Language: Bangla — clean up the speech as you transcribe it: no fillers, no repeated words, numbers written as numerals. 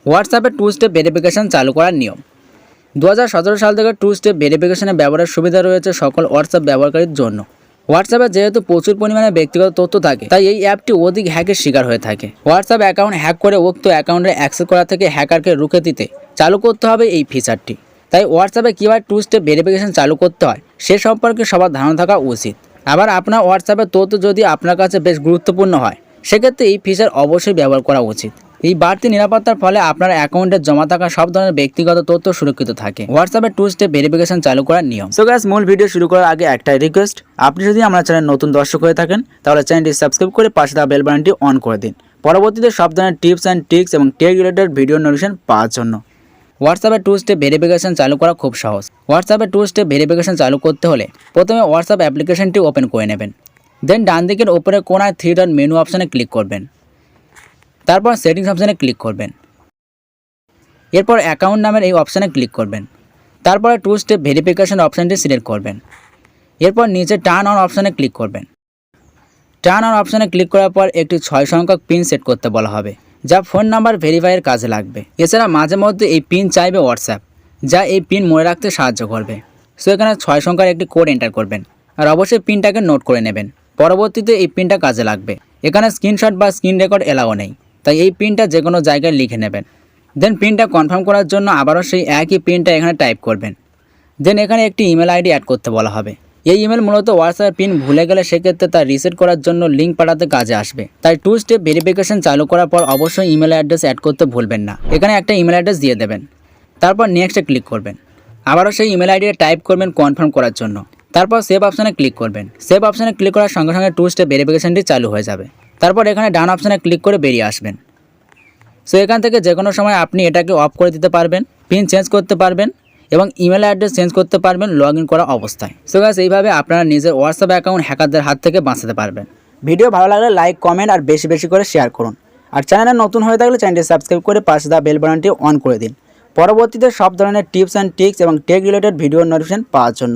হোয়াটসঅ্যাপে টু স্টেপ ভেরিফিকেশন চালু করার নিয়ম। 2017 সাল থেকে টু স্টেপ ভেরিফিকেশনের ব্যবহারের সুবিধা রয়েছে সকল হোয়াটসঅ্যাপ ব্যবহারকারীর জন্য। হোয়াটসঅ্যাপে যেহেতু প্রচুর পরিমাণে ব্যক্তিগত তথ্য থাকে, তাই এই অ্যাপটি অধিক হ্যাকের শিকার হয়ে থাকে। হোয়াটসঅ্যাপ অ্যাকাউন্ট হ্যাক করে উক্ত অ্যাকাউন্টে অ্যাক্সেস করা থেকে হ্যাকারকে রুখে দিতে চালু করতে হবে এই ফিচারটি। তাই হোয়াটসঅ্যাপে কীভাবে টু স্টেপ ভেরিফিকেশন চালু করতে হয় সে সম্পর্কে সবার ধারণা থাকা উচিত। আবার আপনার হোয়াটসঅ্যাপের তথ্য যদি আপনার কাছে বেশ গুরুত্বপূর্ণ হয়, সেক্ষেত্রে এই ফিচার অবশ্যই ব্যবহার করা উচিত। এই বাড়তি নিরাপত্তার ফলে আপনার অ্যাকাউন্টে জমা থাকা সব ধরনের ব্যক্তিগত তথ্য সুরক্ষিত থাকে। হোয়াটসঅ্যাপে টু স্টেপ ভেরিফিকেশন চালু করার নিয়ম। সো গাইস, মূল ভিডিও শুরু করার আগে একটাই রিকোয়েস্ট, আপনি যদি আমার চ্যানেল নতুন দর্শক হয়ে থাকেন তাহলে চ্যানেলটি সাবস্ক্রাইব করে পাশে থাকা বেল বাটনটি অন করে দিন, পরবর্তীতে সব ধরনের টিপস অ্যান্ড ট্রিক্স এবং টেক রিলেটেড ভিডিও নোটিফিকেশন পাওয়ার জন্য। হোয়াটসঅ্যাপে টু স্টেপ ভেরিফিকেশন চালু করা খুব সহজ। হোয়াটসঅ্যাপে টু স্টেপ ভেরিফিকেশন চালু করতে হলে প্রথমে হোয়াটসঅ্যাপ অ্যাপ্লিকেশনটি ওপেন করে নেবেন। দেন ডান দিকের উপরে কোনায় 3 ডট মেনু অপশানে ক্লিক করবেন। তারপর সেটিংস অপশানে ক্লিক করবেন। এরপর অ্যাকাউন্ট নামের এই অপশানে ক্লিক করবেন। তারপরে টু স্টেপ ভেরিফিকেশন অপশানটি সিলেক্ট করবেন। এরপর নিচে টার্ন অন অপশানে ক্লিক করবেন। টার্ন অন অপশানে ক্লিক করার পর একটি 6 সংখ্যক পিন সেট করতে বলা হবে, যা ফোন নাম্বার ভেরিফাইয়ের কাজে লাগবে। এছাড়া মাঝে মধ্যে এই পিন চাইবে হোয়াটসঅ্যাপ, যা এই পিন মনে রাখতে সাহায্য করবে। সো এখানে 6 সংখ্যার একটি কোড এন্টার করবেন, আর অবশ্যই পিনটাকে নোট করে নেবেন, পরবর্তীতে এই পিনটা কাজে লাগবে। এখানে স্ক্রিনশট বা স্ক্রিন রেকর্ড এলাও নেই, তাই এই পিনটা যে কোনো জায়গায় লিখে নেবেন। দেন পিনটা কনফার্ম করার জন্য আবারও সেই একই পিনটা এখানে টাইপ করবেন। দেন এখানে একটি ইমেল আইডি অ্যাড করতে বলা হবে। এই ইমেল মূলত হোয়াটসঅ্যাপের পিন ভুলে গেলে সেক্ষেত্রে তা রিসেট করার জন্য লিঙ্ক পাঠাতে কাজে আসবে। তাই টু স্টেপ ভেরিফিকেশন চালু করার পর অবশ্যই ইমেল অ্যাড্রেস অ্যাড করতে ভুলবেন না। এখানে একটা ইমেল অ্যাড্রেস দিয়ে দেবেন, তারপর নেক্সটে ক্লিক করবেন। আবারও সেই ইমেল আইডিটা টাইপ করবেন কনফার্ম করার জন্য। তারপর সেভ অপশানে ক্লিক করবেন। সেভ অপশানে ক্লিক করার সঙ্গে সঙ্গে টু স্টেপ ভেরিফিকেশনটি চালু হয়ে যাবে। তারপর এখানে ডান অপশানে ক্লিক করে বেরিয়ে আসবেন। সো এখান থেকে যে কোনো সময় আপনি এটাকে অফ করে দিতে পারবেন, পিন চেঞ্জ করতে পারবেন এবং ইমেল অ্যাড্রেস চেঞ্জ করতে পারবেন লগ ইন করা অবস্থায়। সো গাইস, এইভাবে আপনারা নিজের হোয়াটসঅ্যাপ অ্যাকাউন্ট হ্যাকারদের হাত থেকে বাঁচাতে পারবেন। ভিডিও ভালো লাগলে লাইক, কমেন্ট আর বেশি বেশি করে শেয়ার করুন। আর চ্যানেলে নতুন হয়ে থাকলে চ্যানেলটি সাবস্ক্রাইব করে পাশে থাকা বেল বাটনটি অন করে দিন, পরবর্তীতে সব ধরনের টিপস অ্যান্ড ট্রিক্স এবং টেক রিলেটেড ভিডিও নোটিফিকেশন পাওয়ার জন্য।